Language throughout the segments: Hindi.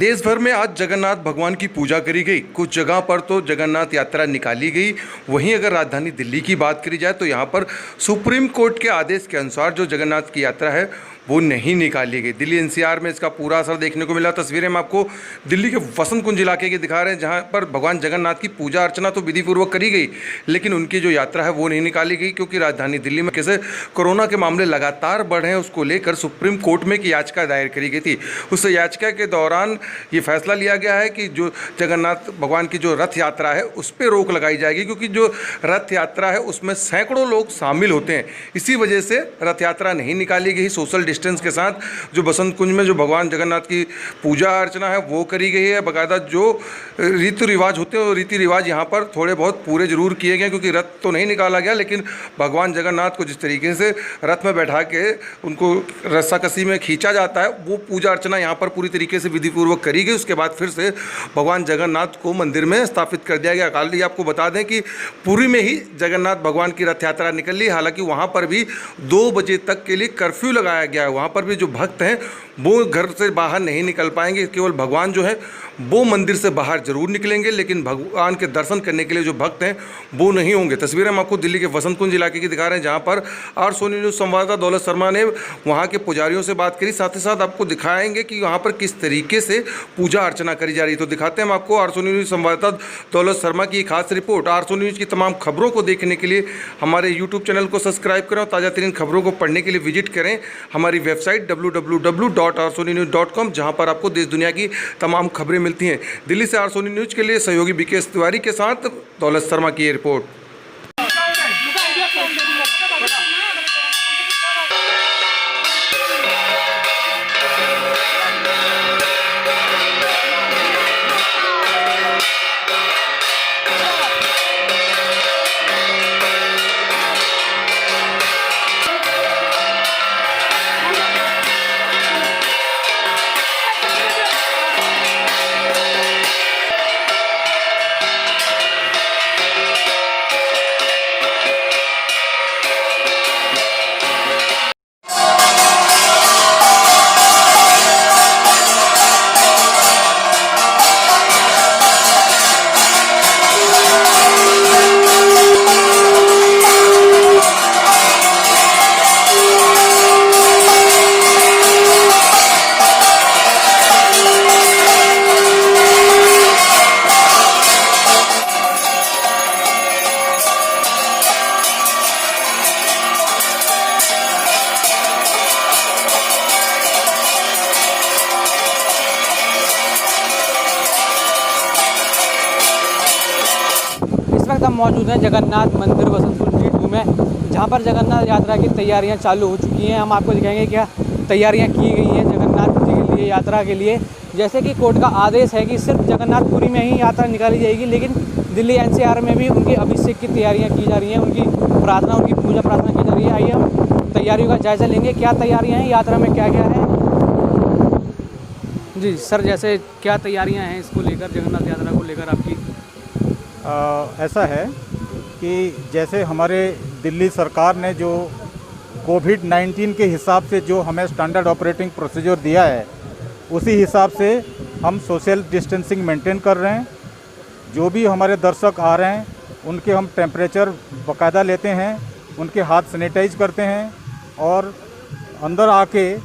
देश भर में आज जगन्नाथ भगवान की पूजा करी गई। कुछ जगह पर तो जगन्नाथ यात्रा निकाली गई। वहीं अगर राजधानी दिल्ली की बात करी जाए तो यहाँ पर सुप्रीम कोर्ट के आदेश के अनुसार जो जगन्नाथ की यात्रा है वो नहीं निकाली गई। दिल्ली एनसीआर में इसका पूरा असर देखने को मिला। तस्वीरें हम आपको दिल्ली के वसंत कुंज इलाके की दिखा रहे हैं, जहां पर भगवान जगन्नाथ की पूजा अर्चना तो विधिपूर्वक करी गई, लेकिन उनकी जो यात्रा है वो नहीं निकाली गई, क्योंकि राजधानी दिल्ली में कैसे कोरोना के मामले लगातार बढ़ रहे हैं, उसको लेकर सुप्रीम कोर्ट में एक याचिका दायर करी गई थी। उस याचिका के दौरान ये फैसला लिया गया है कि जो जगन्नाथ भगवान की जो रथ यात्रा है उस पर रोक लगाई जाएगी, क्योंकि जो रथ यात्रा है उसमें सैकड़ों लोग शामिल होते हैं। इसी वजह से रथ यात्रा नहीं निकाली गई। सोशल डिस्टेंस के साथ जो बसंत कुंज में जो भगवान जगन्नाथ की पूजा अर्चना है वो करी गई है। बाकायदा जो रीति रिवाज होते हैं वो रीति रिवाज यहाँ पर थोड़े बहुत पूरे जरूर किए गए, क्योंकि रथ तो नहीं निकाला गया, लेकिन भगवान जगन्नाथ को जिस तरीके से रथ में बैठा के उनको रस्साकसी में खींचा जाता है वो पूजा अर्चना यहाँ पर पूरी तरीके से विधिपूर्वक करी गई। उसके बाद फिर से भगवान जगन्नाथ को मंदिर में स्थापित कर दिया गया। कल आपको बता दें कि पुरी में ही जगन्नाथ भगवान की रथ यात्रा निकल ली। हालांकि वहाँ पर भी 2 बजे तक के लिए कर्फ्यू लगाया गया है। वहाँ पर भी जो भक्त हैं वो घर से बाहर नहीं निकल पाएंगे। केवल भगवान जो है वो मंदिर से बाहर जरूर निकलेंगे, लेकिन भगवान के दर्शन करने के लिए जो भक्त हैं वो नहीं होंगे। तस्वीरें हम आपको दिल्ली के वसंत कुंज इलाके की दिखा रहे हैं, जहाँ पर आर सोनी न्यूज़ संवाददाता दौलत शर्मा ने वहाँ के पुजारियों से बात करी। साथ ही साथ आपको दिखाएंगे कि वहाँ पर किस तरीके से पूजा अर्चना करी जा रही है। तो दिखाते हैं हम आपको आर सोनी न्यूज़ संवाददाता दौलत शर्मा की खास रिपोर्ट। आर सोनी न्यूज़ की तमाम खबरों को देखने के लिए हमारे यूट्यूब चैनल को सब्सक्राइब करें और ताज़ा तरीन खबरों को पढ़ने के लिए विजिट करें हमारी वेबसाइट www.rsonynews.com, जहाँ पर आपको देश दुनिया की तमाम खबरें मिलती हैं। दिल्ली से आर सोनी न्यूज़ के लिए सहयोगी बीकेएस तिवारी के साथ दौलत शर्मा की रिपोर्ट। इस वक्त हम मौजूद हैं जगन्नाथ मंदिर वसंत कुंज G2 में, जहां पर जगन्नाथ यात्रा की तैयारियां चालू हो चुकी हैं। हम आपको दिखाएंगे क्या तैयारियां की गई हैं जगन्नाथ जी के लिए, यात्रा के लिए। जैसे कि कोर्ट का आदेश है कि सिर्फ जगन्नाथपुरी में ही यात्रा निकाली जाएगी, लेकिन दिल्ली एनसीआर में भी उनके अभिषेक की तैयारियाँ की जा रही हैं, उनकी प्रार्थना, उनकी पूजा प्रार्थना की जा रही है। आइए हम तैयारियों का जायज़ा लेंगे, क्या तैयारियाँ हैं, यात्रा में क्या क्या है। जी सर, जैसे क्या तैयारियाँ हैं इसको लेकर, जगन्नाथ यात्रा को लेकर आपकी? ऐसा है कि जैसे हमारे दिल्ली सरकार ने जो कोविड-19 के हिसाब से जो हमें स्टैंडर्ड ऑपरेटिंग प्रोसीजर दिया है, उसी हिसाब से हम सोशल डिस्टेंसिंग मेंटेन कर रहे हैं। जो भी हमारे दर्शक आ रहे हैं उनके हम टेम्परेचर बाकायदा लेते हैं, उनके हाथ सैनिटाइज करते हैं, और अंदर आके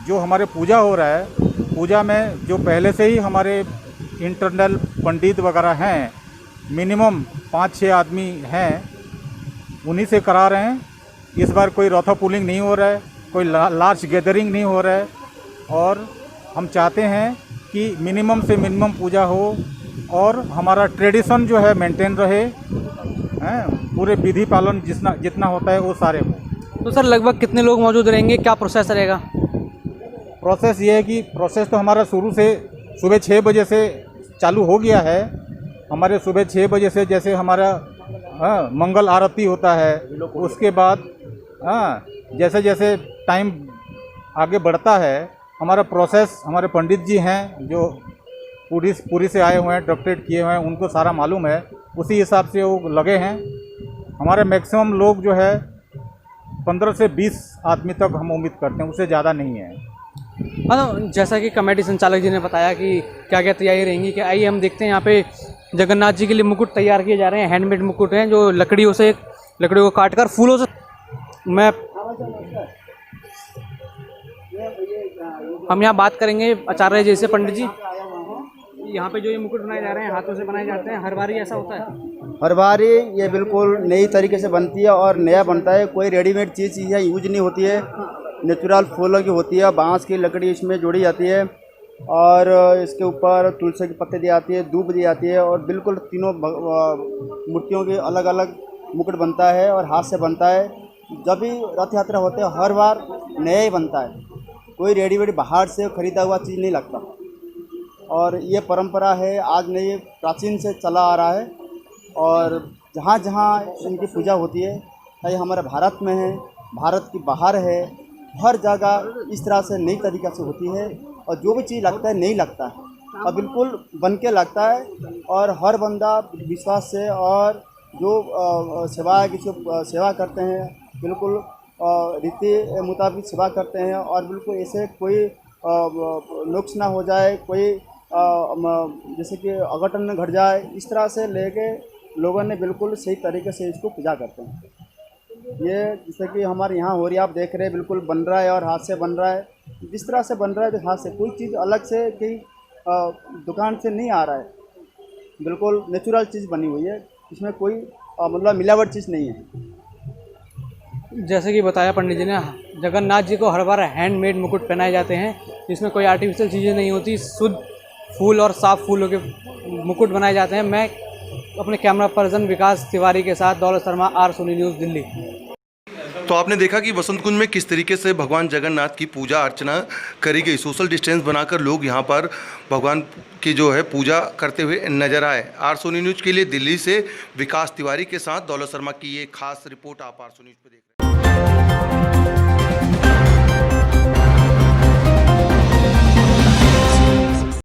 जो हमारे पूजा हो रहा है, पूजा में जो पहले से ही हमारे इंटरनल पंडित वगैरह हैं, मिनिमम 5-6 आदमी हैं, उन्हीं से करा रहे हैं। इस बार कोई रथा पुलिंग नहीं हो रहा है, कोई लार्ज गैदरिंग नहीं हो रहा है, और हम चाहते हैं कि मिनिमम से मिनिमम पूजा हो और हमारा ट्रेडिशन जो है मेंटेन रहे, हैं, पूरे विधि पालन जितना होता है वो सारे हो। तो सर लगभग कितने लोग मौजूद रहेंगे, क्या प्रोसेस रहेगा? प्रोसेस ये है कि प्रोसेस तो हमारा शुरू से सुबह 6 बजे से चालू हो गया है। हमारे सुबह 6 बजे से जैसे हमारा मंगल आरती होता है, उसके बाद जैसे जैसे टाइम आगे बढ़ता है हमारा प्रोसेस, हमारे पंडित जी हैं जो पूरी से आए हुए हैं, डॉक्टरेट किए हुए हैं, उनको सारा मालूम है, उसी हिसाब से वो लगे हैं। हमारे मैक्सिमम लोग जो है 15 से 20 आदमी तक हम उम्मीद करते हैं, उससे ज़्यादा नहीं है। हाँ, जैसा कि कमेटी संचालक जी ने बताया कि क्या क्या तैयारी रहेंगी, कि आइए हम देखते हैं। यहाँ पे जगन्नाथ जी के लिए मुकुट तैयार किए जा रहे हैं। हैंडमेड मुकुट हैं जो लकड़ियों को काटकर फूलों से हम यहाँ बात करेंगे आचार्य जी से। पंडित जी, यहाँ पे जो ये मुकुट बनाए जा रहे हैं हाथों से बनाए जाते हैं, हर बार ही ऐसा होता है? हर बार ये बिल्कुल नई तरीके से बनती है और नया बनता है। कोई रेडीमेड चीज़ यह यूज नहीं होती है, नेचुरल फूलों की होती है। बांस की लकड़ी इसमें जोड़ी जाती है और इसके ऊपर तुलसी के पत्ते दी जाती है, दूब दी जाती है और बिल्कुल तीनों मूर्तियों के अलग अलग मुकुट बनता है और हाथ से बनता है। जब भी रथ यात्रा होते हैं हर बार नया ही बनता है, कोई रेडीमेड बाहर से ख़रीदा हुआ चीज़ नहीं लगता। और ये परंपरा है, आज नहीं प्राचीन से चला आ रहा है। और जहाँ जहाँ इनकी पूजा होती है, चाहे हमारे भारत में है, भारत की बाहर है, हर जगह इस तरह से नई तरीक़ा से होती है। और जो भी चीज़ लगता है नहीं लगता है और बिल्कुल बन के लगता है। और हर बंदा विश्वास से और जो सेवा की सेवा करते हैं बिल्कुल रीति मुताबिक सेवा करते हैं और बिल्कुल ऐसे कोई नुक्स ना हो जाए, कोई जैसे कि अघटन न घट जाए, इस तरह से लेके लोगों ने बिल्कुल सही तरीके से इसको पूजा करते हैं। ये जैसे कि हमारे यहाँ हो रही है, आप देख रहे हैं, बिल्कुल बन रहा है और हाथ से बन रहा है। जिस तरह से बन रहा है तो हाथ से, कोई चीज़ अलग से कहीं दुकान से नहीं आ रहा है, बिल्कुल नेचुरल चीज़ बनी हुई है। इसमें कोई मतलब मिलावट चीज़ नहीं है। जैसे कि बताया पंडित जी ने, जगन्नाथ जी को हर बार हैंडमेड मुकुट पहनाए जाते हैं, जिसमें कोई आर्टिफिशियल चीज़ें नहीं होती, शुद्ध फूल और साफ फूलों के मुकुट बनाए जाते हैं। मैं अपने कैमरा पर्सन विकास तिवारी के साथ दौलत शर्मा, आर सोनी न्यूज़, दिल्ली। तो आपने देखा कि वसंत कुंज में किस तरीके से भगवान जगन्नाथ की पूजा अर्चना करी गई। सोशल डिस्टेंस बनाकर लोग यहाँ पर भगवान की जो है पूजा करते हुए नजर आए। आर सोनी न्यूज़ के लिए दिल्ली से विकास तिवारी के साथ दौलत शर्मा की ये खास रिपोर्ट आप आर सोनी न्यूज़ पे देख रहे हैं।